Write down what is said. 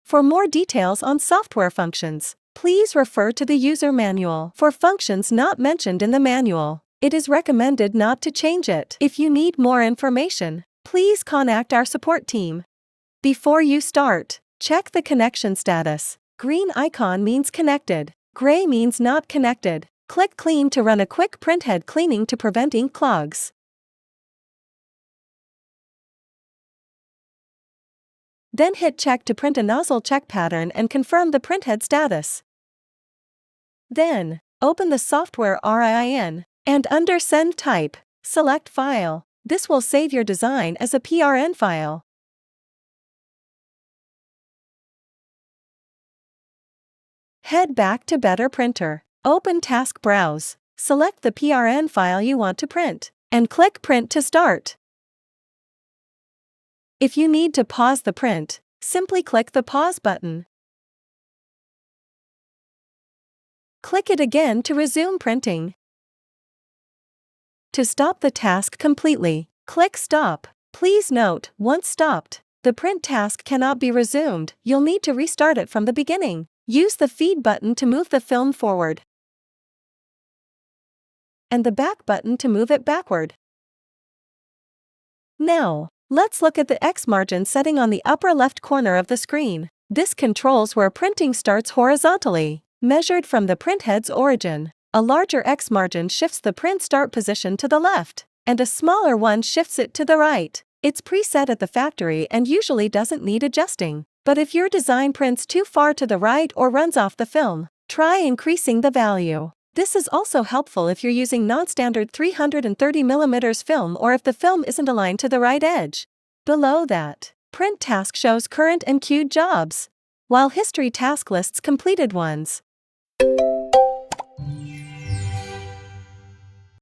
For more details on software functions, please refer to the user manual. For functions not mentioned in the manual, it is recommended not to change it. If you need more information, please contact our support team. Before you start, check the connection status. Green icon means connected. Gray means not connected. Click Clean to run a quick printhead cleaning to prevent ink clogs. Then hit Check to print a nozzle check pattern and confirm the printhead status. Then, open the software RIN, and under Send Type, select File. This will save your design as a PRN file. Head back to BetterPrinter. Open Task Browse. Select the PRN file you want to print, and click Print to start. If you need to pause the print, simply click the Pause button. Click it again to resume printing. To stop the task completely, click Stop. Please note, once stopped, the print task cannot be resumed. You'll need to restart it from the beginning. Use the Feed button to move the film forward, and the Back button to move it backward. Now, let's look at the X margin setting on the upper left corner of the screen. This controls where printing starts horizontally, measured from the printhead's origin. A larger X margin shifts the print start position to the left, and a smaller one shifts it to the right. It's preset at the factory and usually doesn't need adjusting. But if your design prints too far to the right or runs off the film, try increasing the value. This is also helpful if you're using non-standard 330mm film or if the film isn't aligned to the right edge. Below that, Print Task shows current and queued jobs, while History task lists completed ones.